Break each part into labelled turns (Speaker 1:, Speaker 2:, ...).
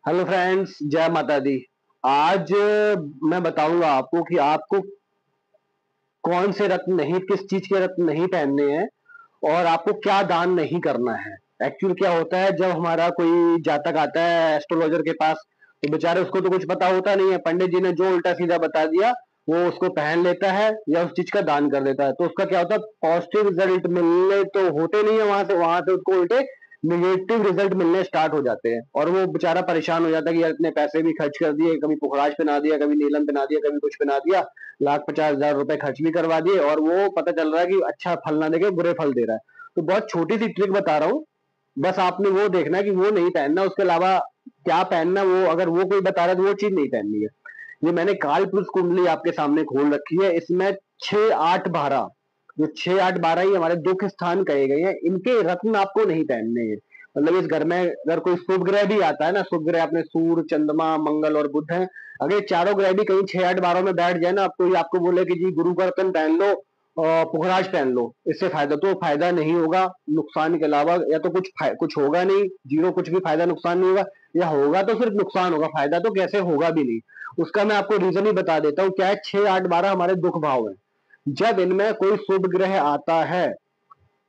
Speaker 1: Hello friends, जय माता दी। आज मैं बताऊंगा आपको कि आपको कौन से रत्न नहीं, किस चीज के रत्न नहीं पहनने हैं और आपको क्या दान नहीं करना है। एक्चुअल क्या होता है, जब हमारा कोई जातक आता है एस्ट्रोलॉजर के पास, तो बेचारे उसको तो कुछ पता होता नहीं है। पंडित जी ने जो उल्टा सीधा बता दिया वो उसको पहन लेता है या उस चीज का दान कर देता है। तो उसका क्या होता है, पॉजिटिव रिजल्ट मिलने तो होते नहीं है, वहां से उसको उल्टे निगेटिव रिजल्ट मिलने स्टार्ट हो जाते हैं और वो बेचारा परेशान हो जाता है कि यार इतने पैसे भी खर्च कर दिए, कभी पुखराज पहना दिया, कभी नीलम पहना दिया, कभी कुछ पहना दिया, 1,50,000 रुपए खर्च भी करवा दिए और वो पता चल रहा है कि अच्छा फल ना देके बुरे फल दे रहा है। तो बहुत छोटी सी ट्रिक बता रहा हूँ, बस आपने वो देखना है कि वो नहीं पहनना, उसके अलावा क्या पहनना, वो अगर वो कोई बता रहा है तो वो चीज नहीं पहननी है। ये मैंने काल पुरुष कुंडली आपके सामने खोल रखी है। इसमें 6, 8, 12, जो 6, 8, 12 ही हमारे दुख स्थान कहे गए हैं, इनके रत्न आपको नहीं पहनने हैं। मतलब इस घर में अगर कोई शुभ ग्रह भी आता है ना, शुभ ग्रह अपने सूर्य, चंद्रमा, मंगल और बुध है, अगर ये चारों ग्रह भी कहीं 6, 8, 12 में बैठ जाए ना, अब कोई आपको बोले कि जी गुरु का रत्न पहन लो और पुखराज पहन लो, इससे फायदा तो फायदा नहीं होगा, नुकसान के अलावा या तो कुछ होगा नहीं, जीरो, कुछ भी फायदा नुकसान नहीं होगा, या होगा तो सिर्फ नुकसान होगा, फायदा तो कैसे होगा भी नहीं। उसका मैं आपको रीजन ही बता देता हूँ क्या है। 6, 8, 12 हमारे दुख भाव है। जब इनमें कोई शुभ ग्रह आता है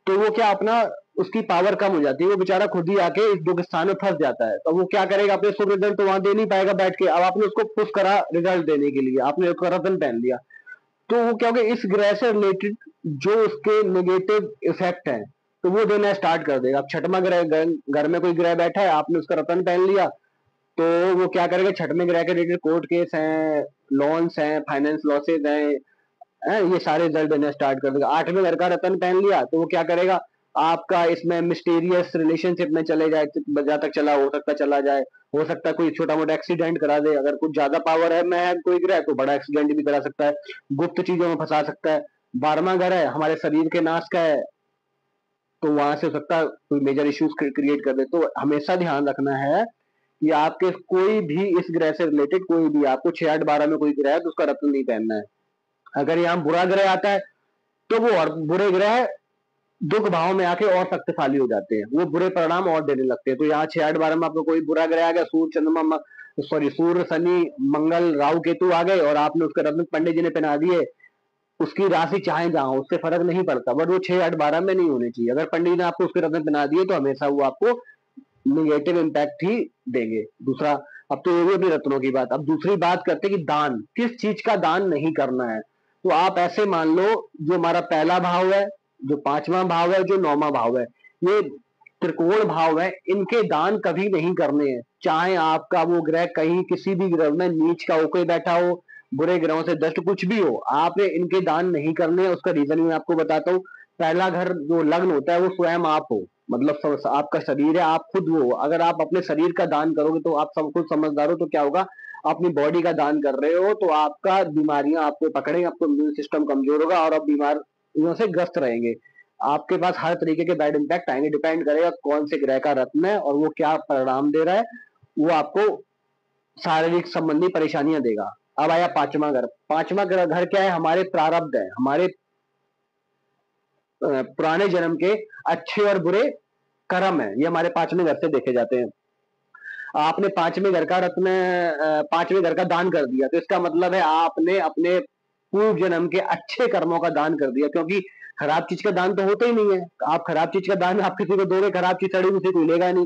Speaker 1: तो वो क्या अपना, उसकी पावर कम हो जाती है, वो बेचारा खुद ही आके इस दुख स्थान में फंस जाता है। तो वो क्या करेगा, अपने शुभ रिजल्ट तो वहां दे नहीं पाएगा बैठ के। अब आपने उसको पुश करा रिजल्ट देने के लिए, आपने उसका रतन पहन लिया, तो वो क्या होगा, इस ग्रह से रिलेटेड जो उसके नेगेटिव इफेक्ट है तो वो देना स्टार्ट कर देगा। अब छठवां ग्रह, घर में कोई ग्रह बैठा है, आपने उसका रतन पहन लिया, तो वो क्या करेगा, छठवें ग्रह के रिलेटेड कोर्ट केस हैं, लोन्स हैं, फाइनेंस लॉसेज हैं, ये सारे रिजल्ट देना स्टार्ट कर देगा। आठवें घर का रतन पहन लिया तो वो क्या करेगा, आपका इसमें मिस्टीरियस रिलेशनशिप में चले जाए, जहां तक चला हो सकता चला जाए, हो सकता है कोई छोटा मोटा एक्सीडेंट करा दे, अगर कुछ ज्यादा पावर है मैं कोई ग्रह तो बड़ा एक्सीडेंट भी करा सकता है, गुप्त चीजों में फंसा सकता है। 12वां घर है हमारे शरीर के नाश का है, तो वहां से हो सकता है कोई मेजर इश्यूज क्रिएट कर दे। तो हमेशा ध्यान रखना है कि आपके कोई भी इस ग्रह से रिलेटेड कोई भी आपको 6, 8, 12 में कोई ग्रह है तो उसका रत्न नहीं पहनना है। अगर यहाँ बुरा ग्रह आता है तो वो और बुरे ग्रह दुख भाव में आके और शक्तिशाली हो जाते हैं, वो बुरे परिणाम और देने लगते हैं। तो यहाँ 6, 8, 12 में आपको कोई बुरा ग्रह आ गया, सूर्य, चंद्रमा, सॉरी सूर्य, शनि, मंगल, राहु, केतु आ गए और आपने उसके रत्न पंडित जी ने पहना दिए, उसकी राशि चाहे जहां हो, उससे फर्क नहीं पड़ता, बट वो 6, 8, 12 में नहीं होने चाहिए। अगर पंडित जी ने आपको उसके रत्न पहना दिए तो हमेशा वो आपको निगेटिव इम्पैक्ट ही देंगे। दूसरा, अब तो ये भी अपनी रत्नों की बात, अब दूसरी बात करते हैं कि दान, किस चीज का दान नहीं करना है। तो आप ऐसे मान लो, जो हमारा पहला भाव है, जो 5वां भाव है, जो 9वां भाव है, ये त्रिकोण भाव है, इनके दान कभी नहीं करने हैं। चाहे आपका वो ग्रह कहीं किसी भी ग्रह में नीच का होकर बैठा हो, बुरे ग्रहों से दष्ट कुछ भी हो, आपने इनके दान नहीं करने हैं। उसका रीजन मैं आपको बताता हूँ। पहला घर जो लग्न होता है वो स्वयं आप हो, मतलब आपका शरीर है, आप खुद वो हो। अगर आप अपने शरीर का दान करोगे तो आप सब कुछ समझदार हो, तो क्या होगा, अपनी बॉडी का दान कर रहे हो तो आपका बीमारियां आपको पकड़ेंगे, आपको इम्यून सिस्टम कमजोर होगा और आप बीमारियों से ग्रस्त रहेंगे। आपके पास हर तरीके के बैड इंपैक्ट आएंगे। डिपेंड करेगा कौन से ग्रह का रत्न है और वो क्या परिणाम दे रहा है, वो आपको शारीरिक संबंधी परेशानियां देगा। अब आया 5वां घर। 5वां घर क्या है, हमारे प्रारब्ध है, हमारे पुराने जन्म के अच्छे और बुरे कर्म है, ये हमारे 5वें घर से देखे जाते हैं। आपने 5वें घर का रत्न, 5वें घर का दान कर दिया, तो इसका मतलब है आपने अपने पूर्व जन्म के अच्छे कर्मों का दान कर दिया, क्योंकि खराब चीज का दान तो होता ही नहीं है। आप खराब चीज का दान आप किसी को दोगे, खराब चीज सड़ी उसी को लेगा नहीं,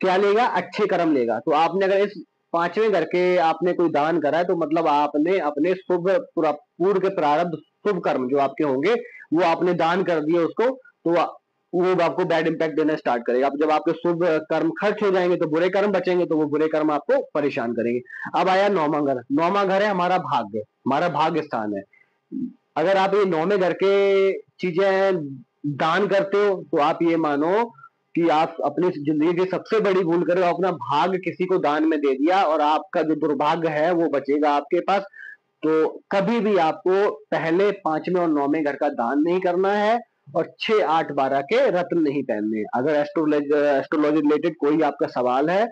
Speaker 1: क्या लेगा, अच्छे कर्म लेगा। तो आपने अगर इस 5वें घर के आपने कोई दान करा है तो मतलब आपने अपने शुभ पूर्व के प्रारब्ध शुभ कर्म जो आपके होंगे वो आपने दान कर दिए उसको, तो वो आपको बैड इंपैक्ट देना स्टार्ट करेगा। अब जब आपके शुभ कर्म खर्च हो जाएंगे तो बुरे कर्म बचेंगे, तो वो बुरे कर्म आपको परेशान करेंगे। अब आया 9वां घर। 9वां घर है हमारा भाग्य, हमारा भाग्य स्थान है। अगर आप ये 9वें घर के चीजें दान करते हो तो आप ये मानो कि आप अपनी जिंदगी की सबसे बड़ी भूल कर अपना भाग्य किसी को दान में दे दिया और आपका जो दुर्भाग्य है वो बचेगा आपके पास। तो कभी भी आपको पहले 5वें और 9वें घर का दान नहीं करना है और 6, 8, 12 के रत्न नहीं पहनने। अगर एस्ट्रोलॉजी रिलेटेड कोई आपका सवाल है,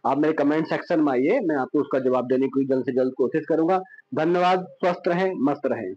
Speaker 1: आप मेरे कमेंट सेक्शन में आइए, मैं आपको उसका जवाब देने की जल्द से जल्द कोशिश करूंगा। धन्यवाद, स्वस्थ रहें, मस्त रहें।